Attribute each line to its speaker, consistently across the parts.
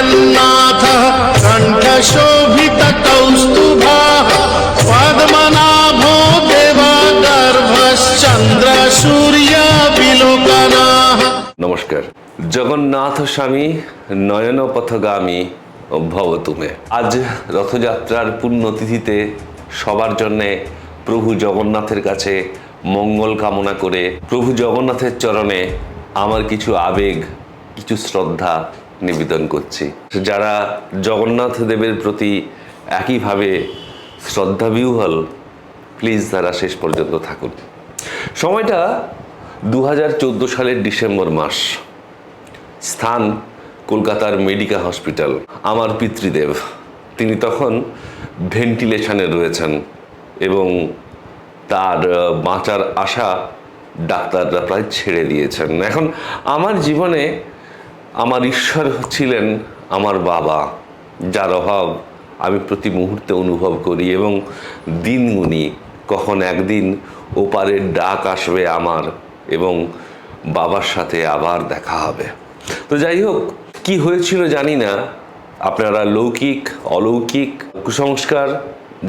Speaker 1: जगन्नाथः कण्ठशोभितकौस्तुभः पद्मनाभो देवगर्भश्चन्द्रसूर्यविलोकनः।
Speaker 2: নমস্কার। জগন্নাথ স্বামী নয়ন পথগামী ভব তুমে। আজ রথযাত্রার পুণ্যতিথিতে সবার জন্যে প্রভু জগন্নাথের কাছে মঙ্গল কামনা করে প্রভু জগন্নাথের চরণে আমার কিছু আবেগ, কিছু শ্রদ্ধা নিবেদন করছি। যারা জগন্নাথ দেবের প্রতি একইভাবে শ্রদ্ধা বিহ্বল, প্লিজ তারা শেষ পর্যন্ত থাকুন। সময়টা 2014 সালের ডিসেম্বর মাস। স্থান কলকাতার মেডিকা হসপিটাল। আমার পিতৃদেব, তিনি তখন ভেন্টিলেশনে রয়েছেন এবং তার বাঁচার আশা ডাক্তাররা প্রায় ছেড়ে দিয়েছেন। এখন আমার জীবনে আমার ঈশ্বর ছিলেন আমার বাবা, যার অভাব আমি প্রতি মুহূর্তে অনুভব করি এবং দিন গুনি কখন একদিন ওপারের ডাক আসবে আমার এবং বাবার সাথে আবার দেখা হবে। তো যাই হোক, কি হয়েছিল জানি না, আপনারা লৌকিক, অলৌকিক, কুসংস্কার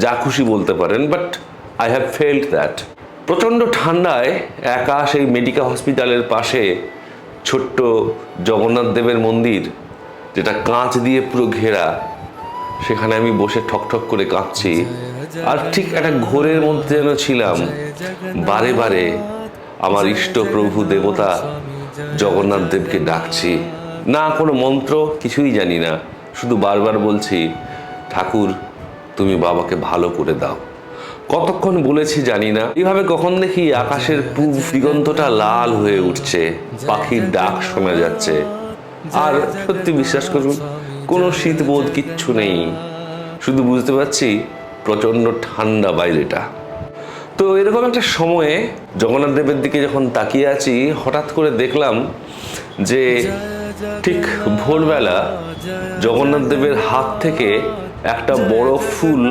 Speaker 2: যা খুশি বলতে পারেন, but I have felt that. প্রচণ্ড ঠান্ডায় একা সেই মেডিকা হসপিটালের পাশে ছোট্ট জগন্নাথ দেবের মন্দির, যেটা কাঁচ দিয়ে পুরো ঘেরা, সেখানে আমি বসে ঠকঠক করে কাঁদছি। আর ঠিক একটা ঘোরের মধ্যে যেন ছিলাম। বারে বারে আমার ইষ্ট প্রভু দেবতা জগন্নাথ দেবকে ডাকছি। না কোনো মন্ত্র, কিছুই জানি না, শুধু বারবার বলছি, ঠাকুর তুমি বাবাকে ভালো করে দাও। কতক্ষণ বলেছি জানি না। এইভাবে কখন দেখি আকাশের পূব দিগন্তটা লাল হয়ে উঠছে, পাখির ডাক শোনা যাচ্ছে। আর সত্যি বিশ্বাস করুন, কোনো শীতবোধ কিচ্ছু নেই, শুধু বুঝতে পারছি প্রচণ্ড ঠান্ডা বাইরেটা। তো এরকম একটা সময়ে জগন্নাথ দেবের দিকে যখন তাকিয়ে আছি, হঠাৎ করে দেখলাম যে ঠিক ভোরবেলা জগন্নাথ দেবের হাত থেকে একটা বড় ফুল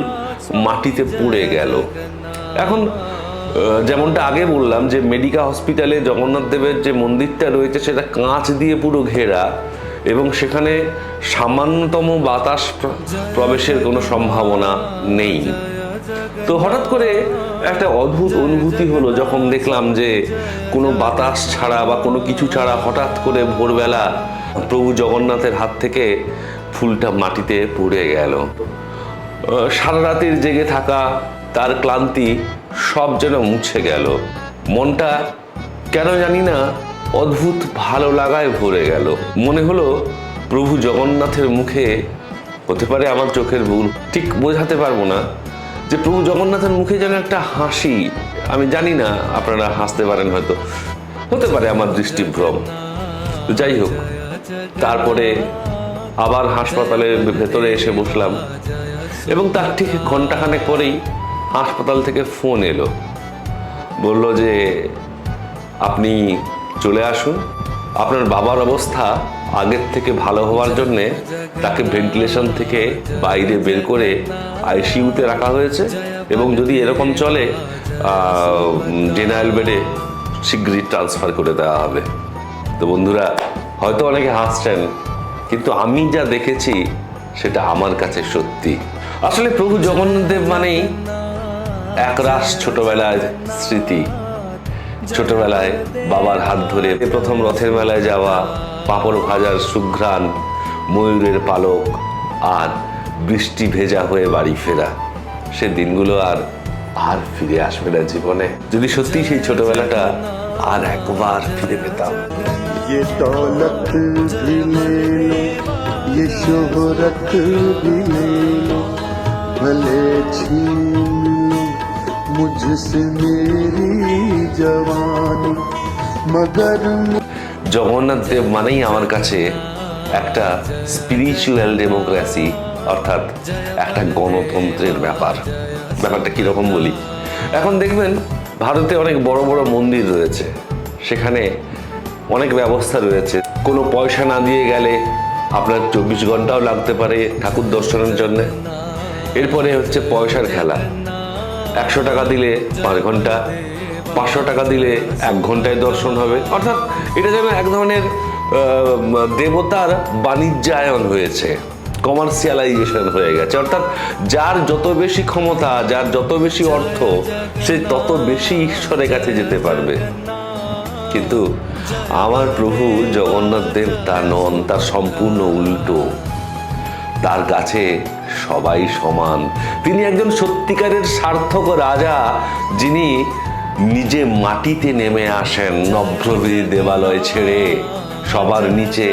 Speaker 2: মাটিতে পড়ে গেল। এখন যেমনটা আগে বললাম যে মেডিকা হসপিটালে জগন্নাথ দেবের যে মন্দিরটা রয়েছে সেটা কাঁচ দিয়ে পুরো ঘেরা এবং সেখানে সামান্যতম বাতাস প্রবেশের কোনো সম্ভাবনা নেই। তো হঠাৎ করে একটা অদ্ভুত অনুভূতি হলো যখন দেখলাম যে কোনো বাতাস ছাড়া বা কোনো কিছু ছাড়া হঠাৎ করে ভোরবেলা প্রভু জগন্নাথের হাত থেকে ফুলটা মাটিতে পড়ে গেল। সারা রাতের জেগে থাকা, তার ক্লান্তি সব যেন মুছে গেল। মনটা কেন জানি না অদ্ভুত ভালো লাগায় ভরে গেল। মনে হলো প্রভু জগন্নাথের মুখে, হতে পারে আমার চোখের ভুল, ঠিক বোঝাতে পারবো না, যে প্রভু জগন্নাথের মুখে যেন একটা হাসি। আমি জানি না, আপনারা হাসতে পারেন হয়তো, হতে পারে আমার দৃষ্টিভ্রম। যাই হোক, তারপরে আবার হাসপাতালের ভেতরে এসে বসলাম এবং তার ঠিক ঘন্টাখানেক পরেই হাসপাতাল থেকে ফোন এলো। বলল যে আপনি চলে আসুন, আপনার বাবার অবস্থা আগের থেকে ভালো হওয়ার জন্যে তাকে ভেন্টিলেশন থেকে বাইরে বের করে আইসিইউতে রাখা হয়েছে এবং যদি এরকম চলে জেনারেল বেডে শীঘ্রই ট্রান্সফার করে দেওয়া হবে। তো বন্ধুরা, হয়তো অনেকে হাসছেন, কিন্তু আমি যা দেখেছি সেটা আমার কাছে সত্যি। আসলে প্রভু জগন্নাথ দেব মানেই একরাশ ছোটবেলার স্মৃতি। ছোটবেলায় বাবার হাত ধরে প্রথম রথের মেলায় যাওয়া, পাঁপড় ভাজার সুঘ্রাণ, ময়ূরের পালক আর বৃষ্টি ভেজা হয়ে বাড়ি ফেরা, সে দিনগুলো আর ফিরে আসবে না জীবনে। যদি সত্যি সেই ছোটবেলাটা আর একবার ফিরে পেতাম।
Speaker 3: ये दौलत भी ले लो, ये शोहरत भी ले लो, भले छीन लो मुझसे मेरी जवानी, मगर
Speaker 2: জগন্নাথ দেব মানেই আমার কাছে একটা স্পিরিচুয়াল ডেমোক্রেসি, অর্থাৎ একটা গণতন্ত্রের ব্যাপারটা কিরকম বলি। এখন দেখবেন ভারতে অনেক বড় বড় মন্দির রয়েছে, সেখানে অনেক ব্যবস্থা রয়েছে। কোনো পয়সা না দিয়ে গেলে আপনার 24 ঘন্টাও লাগতে পারে ঠাকুর দর্শনের জন্য। এরপরে হচ্ছে পয়সার খেলা, 100 টাকা দিলে 5 ঘন্টা, 500 টাকা দিলে 1 ঘন্টায় দর্শন হবে। অর্থাৎ এটা যেন এক ধরনের দেবতার বাণিজ্যায়ন হয়েছে, কমার্শিয়ালাইজেশন হয়ে গেছে। অর্থাৎ যার যত বেশি ক্ষমতা, যার যত বেশি অর্থ, সে তত বেশি ঈশ্বরের কাছে যেতে পারবে। কিন্তু আমার প্রভু জগন্নাথ দেব তা নন, তার সম্পূর্ণ উল্টো। তার কাছে সবাই সমান। তিনি একজন সত্যিকারের সার্থক রাজা, যিনি নিজে মাটিতে নেমে আসেন নভ্রবিধি দেবালয় ছেড়ে, সবার নিচে,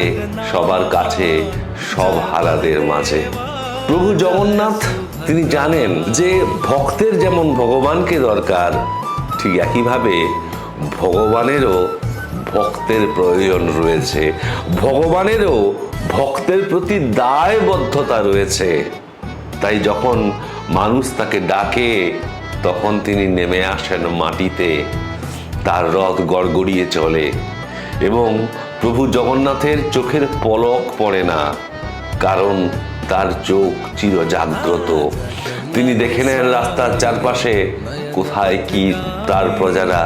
Speaker 2: সবার কাছে, সব হারাদের মাঝে। প্রভু জগন্নাথ তিনি জানেন যে ভক্তের যেমন ভগবানকে দরকার, ঠিক একইভাবে ভগবানেরও ভক্তের প্রয়োজন রয়েছে, ভগবানেরও ভক্তের প্রতি দায়বদ্ধতা রয়েছে। তাই যখন মানুষ তাকে ডাকে, তখন তিনি নেমে আসেন মাটিতে, তার রথ গড়গড়িয়ে চলে এবং প্রভু জগন্নাথের চোখের পলক পড়ে না, কারণ তার চোখ চিরজাগ্রত। তিনি দেখে নেন রাস্তার চারপাশে কোথায় কি তার প্রজারা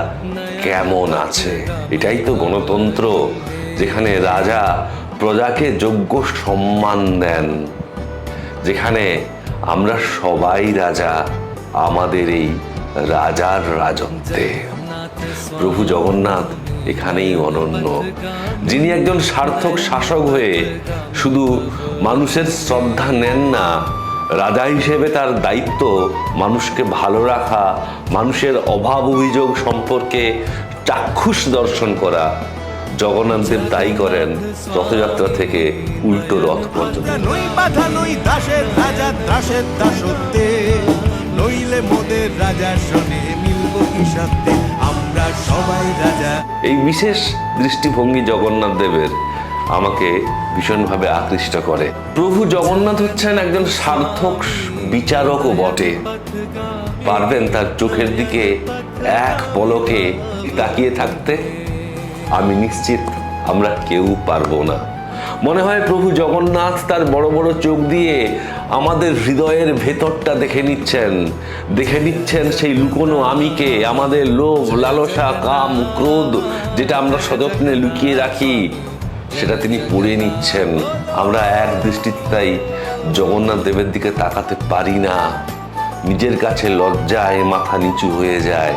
Speaker 2: কেমন আছে। এটাই তো গণতন্ত্র, যেখানে রাজা প্রজাকে যোগ্য সম্মান দেন, যেখানে আমরা সবাই রাজা আমাদের এই রাজার রাজত্বে। প্রভু জগন্নাথ এখানেই অনন্য, যিনি একজন সার্থক শাসক হয়ে শুধু মানুষের শ্রদ্ধা নেন না, রাজা হিসেবে তার দায়িত্ব মানুষকে ভালো রাখা, মানুষের অভাব অভিযোগ সম্পর্কে চাক্ষুষ দর্শন করা। জগন্নাথ দেব তাই করেন রথযাত্রা থেকে উল্টো রথ পর্যন্ত।
Speaker 4: নই বাধা নই দাসের রাজা দাসের দাসত্বে, নইলে মোদের রাজার সনে মিলব কি সত্যে, আমরা সবাই রাজা।
Speaker 2: এই বিশেষ দৃষ্টিভঙ্গি জগন্নাথ দেবের আমাকে ভীষণভাবে আকৃষ্ট করে। প্রভু জগন্নাথ হচ্ছেন একজন সার্থক বিচারকও বটে। পারবেন তার চোখের দিকে এক পলকে তাকিয়ে থাকতে? আমি নিশ্চিত আমরা কেউ পারবো না। মনে হয় প্রভু জগন্নাথ তার বড় বড় চোখ দিয়ে আমাদের হৃদয়ের ভেতরটা দেখে নিচ্ছেন সেই লুকোনো আমিকে, আমাদের লোভ, লালসা, কাম, ক্রোধ, যেটা আমরা সযত্নে লুকিয়ে রাখি, সেটা তিনি পড়ে নিচ্ছেন। আমরা এক দৃষ্টিতে তাই জগন্নাথ দেবের দিকে তাকাতে পারি না, নিজের কাছে লজ্জায় মাথা নিচু হয়ে যায়।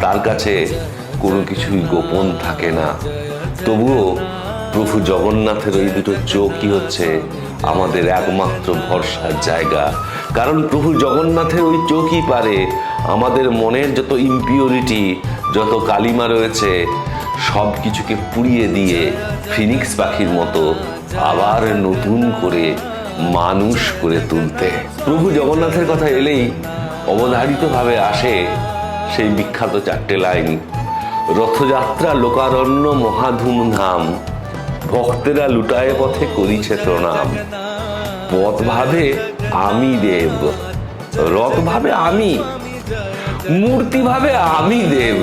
Speaker 2: তার কাছে কোনো কিছুই গোপন থাকে না। তবুও প্রভু জগন্নাথের ওই দুটো চোখই হচ্ছে আমাদের একমাত্র ভরসার জায়গা, কারণ প্রভু জগন্নাথের ওই চোখই পারে আমাদের মনের যত ইমপিউরিটি, যত কালিমা রয়েছে, সব কিছুকে পুড়িয়ে দিয়ে ফিনিক্স পাখির মতো আবার নতুন করে মানুষ করে তুলতে। প্রভু জগন্নাথের কথা এলেই অবধারিতভাবে আসে সেই বিখ্যাত চারটে লাইন: রথযাত্রা লোকারণ্য মহাধুমধাম, ভক্তেরা লুটায় পথে করিছে প্রণাম। পথ ভাবে আমি দেব, রথ ভাবে আমি, মূর্তি ভাবে আমি দেব,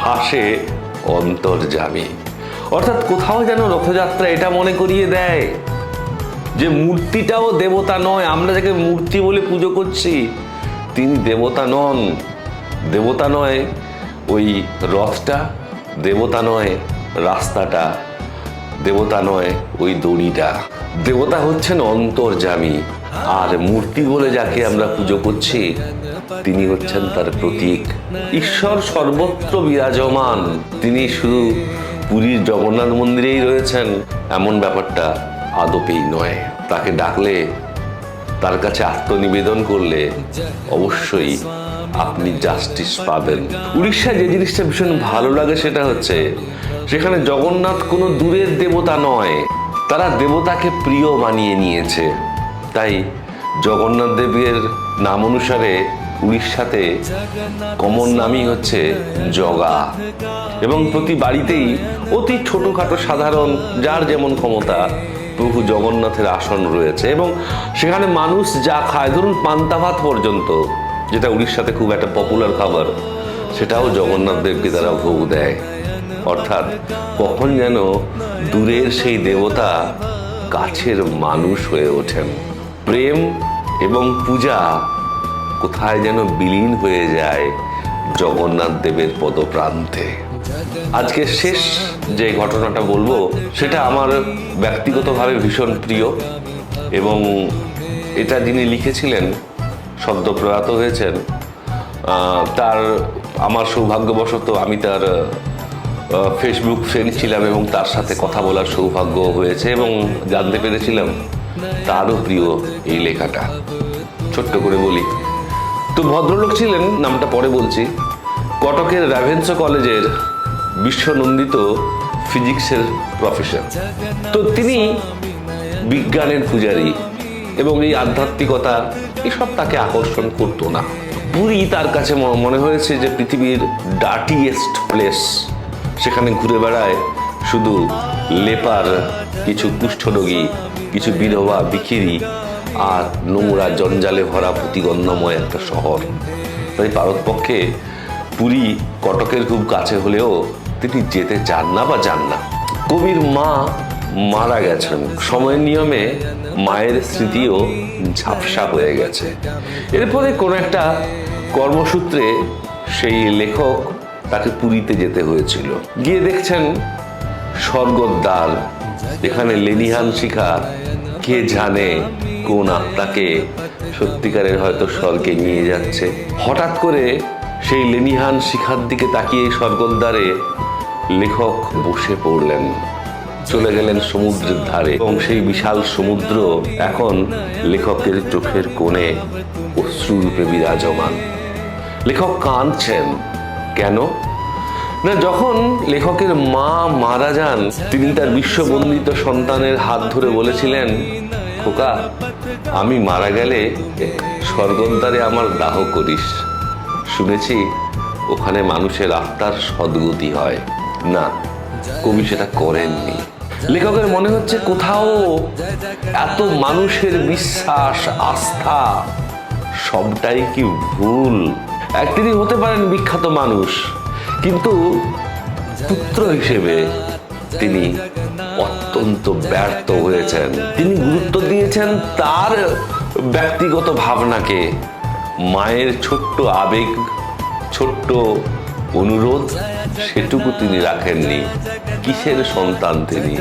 Speaker 2: হাসে অন্তর্যামী। অর্থাৎ কোথাও যেন রথযাত্রা এটা মনে করিয়ে দেয় যে মূর্তিটাও দেবতা নয়। আমরা যাকে মূর্তি বলে পুজো করছি, তিনি দেবতা নন। দেবতা নয় ওই রথটা, দেবতা নয় রাস্তাটা, দেবতা নয় ওই দড়িটা। দেবতা হচ্ছেন অন্তর্যামী, আর মূর্তি বলে যাকে আমরা পুজো করছি, তিনি হচ্ছেন তার প্রতীক। ঈশ্বর সর্বত্র বিরাজমান, তিনি শুধু পুরীর জগন্নাথ মন্দিরেই রয়েছেন এমন ব্যাপারটা আদপেই নয়। তাকে ডাকলে, তার কাছে আত্মনিবেদন করলে অবশ্যই আপনি জাস্টিস পাবেন। উড়িষ্যায় যে জিনিসটা ভীষণ ভালো লাগে সেটা হচ্ছে সেখানে জগন্নাথ কোনো দূরের দেবতা নয়, তারা দেবতাকে প্রিয় বানিয়ে নিয়েছে। তাই জগন্নাথ দেবের নাম অনুসারে উড়িষ্যাতে কমন নামই হচ্ছে জগা, এবং প্রতি বাড়িতেই অতি ছোটখাটো সাধারণ যার যেমন ক্ষমতা প্রভু জগন্নাথের আসন রয়েছে, এবং সেখানে মানুষ যা খায়, ধরুন পান্তা ভাত পর্যন্ত, যেটা উড়িষ্যাতে খুব একটা পপুলার খাবার, সেটাও জগন্নাথ দেবকে তারা ভোগ দেয়। অর্থাৎ কখন যেন দূরের সেই দেবতা কাছের মানুষ হয়ে ওঠেন। প্রেম এবং পূজা কোথায় যেন বিলীন হয়ে যায় জগন্নাথ দেবের পদপ্রান্তে। আজকে শেষ যে ঘটনাটা বলবো সেটা আমার ব্যক্তিগতভাবে ভীষণ প্রিয়, এবং এটা যিনি লিখেছিলেন সদ্য প্রয়াত হয়েছেন, তার আমার সৌভাগ্যবশত আমি তার ফেসবুক ফ্রেন্ড ছিলাম এবং তার সাথে কথা বলার সৌভাগ্য হয়েছে এবং জানতে পেরেছিলাম তারও প্রিয় এই লেখাটা। ছোট্ট করে বলি, তো ভদ্রলোক ছিলেন, নামটা পরে বলছি, কটকের র্যাভেন্সা কলেজের বিশ্বনন্দিত ফিজিক্সের প্রফেসর। তো তিনি বিজ্ঞানের পূজারী এবং এই আধ্যাত্মিকতা এসব তাকে আকর্ষণ করতো না। পুরী তার কাছে মনে হয়েছে যে পৃথিবীর ডার্টিয়েস্ট প্লেস। সেখানে ঘুরে বেড়ায় শুধু লেপার, কিছু কুষ্ঠরোগী, কিছু বিধবা ভিখিরি আর নোংরা জঞ্জালে ভরা প্রতিগন্ধময় একটা শহর। তাই পারতপক্ষে পুরী কটকের খুব কাছে হলেও তিনি যেতে চান না বা যান না। কবির মা মারা গেছেন, সময়ের নিয়মে মায়ের স্মৃতিও ঝাপসা হয়ে গেছে। এরপরে কোনো একটা কর্মসূত্রে সেই লেখক তাকে পুরীতে যেতে হয়েছিল। গিয়ে দেখছেন স্বর্গদ্বার, এখানে লেনিহান শিখা, কে জানে কোন আত্মাকে সত্যিকারের হয়তো স্বর্গে নিয়ে যাচ্ছে। হঠাৎ করে সেই লেনিহান শিখার দিকে তাকিয়ে স্বর্গদ্বারে লেখক বসে পড়লেন, চলে গেলেন সমুদ্রের ধারে, এবং সেই বিশাল সমুদ্র এখন লেখকের চোখের কোণে অশ্রুরূপে বিরাজমান। লেখক কাঁদছেন কেন না, যখন লেখকের মা মারা যান তিনি তার বিশ্ববন্দিত সন্তানের হাত ধরে বলেছিলেন, খোকা আমি মারা গেলে স্বর্গদ্বারে আমার দাহ করিস, শুনেছি ওখানে মানুষের আত্মার সদ্গতি হয়। না, কবি সেটা করেননি। লেখকের মনে হচ্ছে কোথাও এত মানুষের বিশ্বাস, আস্থা সবটাই কি ভুল। তিনি হতে পারেন বিখ্যাত মানুষ, কিন্তু পুত্র হিসেবে তিনি অত্যন্ত ব্যর্থ হয়েছেন। তিনি গুরুত্ব দিয়েছেন তার ব্যক্তিগত ভাবনাকে, মায়ের ছোট্ট আবেগ, ছোট্ট অনুরোধ সেটুকু তিনি রাখেননি। কিসের সন্তান তিনি?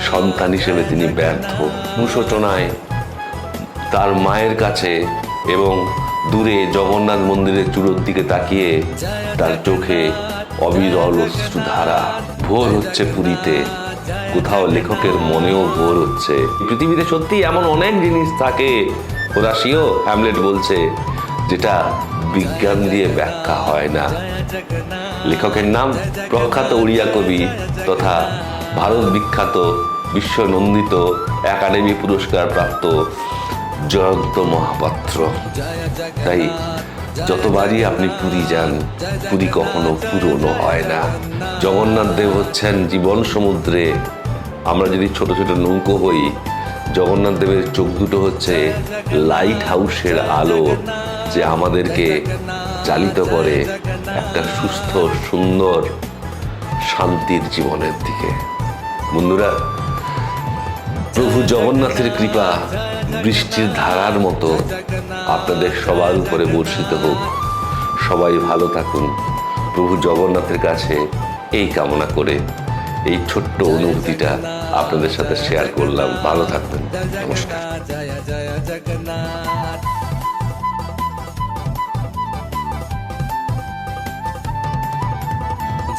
Speaker 2: সন্তান হিসেবে তিনি ব্যর্থ। অনুশোচনায় তার মায়ের কাছে এবং দূরে জগন্নাথ মন্দিরের চূড়োর দিকে তাকিয়ে তার চোখে অবিরল অশ্রুধারা। ভোর হচ্ছে পুরীতে, কোথাও লেখকের মনেও ভোর হচ্ছে। পৃথিবীতে সত্যি এমন অনেক জিনিস থাকে, হোরাসিও হ্যামলেট বলছে, যেটা বিজ্ঞান দিয়ে ব্যাখ্যা হয় না। লেখকের নাম প্রখ্যাত উড়িয়া কবি তথা ভারত বিখ্যাত, বিশ্বনন্দিত, একাডেমি পুরস্কার প্রাপ্ত জয়ন্ত মহাপাত্র। তাই যতবারই আপনি পুরী যান, পুরী কখনো পুরনো হয় না। জগন্নাথ দেব হচ্ছেন জীবন সমুদ্রে। আমরা যদি ছোট ছোট নৌকো হই, জগন্নাথ দেবের চোখ দুটো হচ্ছে লাইট হাউসের আলো, যে আমাদেরকে চালিত করে একটা সুস্থ, সুন্দর, শান্তির জীবনের দিকে। বন্ধুরা, প্রভু জগন্নাথের কৃপা বৃষ্টির ধারার মতো আপনাদের সবার উপরে বর্ষিত হোক। সবাই ভালো থাকুন। প্রভু জগন্নাথের কাছে এই কামনা করে এই ছোট্ট অনুভূতিটা আপনাদের সাথে শেয়ার করলাম। ভালো থাকবেন। নমস্কার।
Speaker 4: জয় জয় জগন্নাথ।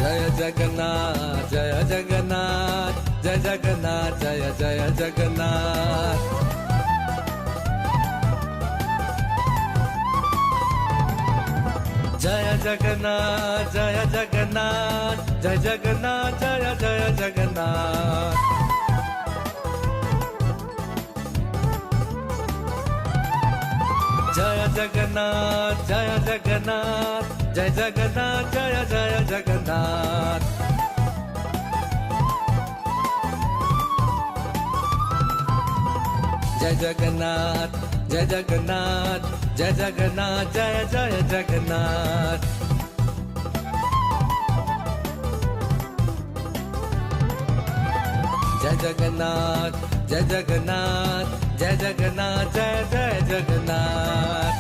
Speaker 4: জয় জগন্নাথ, জয় জগন্নাথ, জয় জগন্নাথ, জয় জয় জগন্নাথ। জয় জগন্নাথ, জয় জগন্নাথ, জয় জগন্নাথ, জয় জয় জগন্নাথ। জয় জগন্নাথ, জয় জগন্নাথ, জয় জগন্নাথ, জয় জয় জগন্নাথ। জয় জগন্নাথ, জয় জগন্নাথ, জয় জগন্নাথ, জয় জয় জগন্নাথ। জয় জগন্নাথ, জয় জগন্নাথ, জয় জগন্নাথ, জয় জয় জগন্নাথ।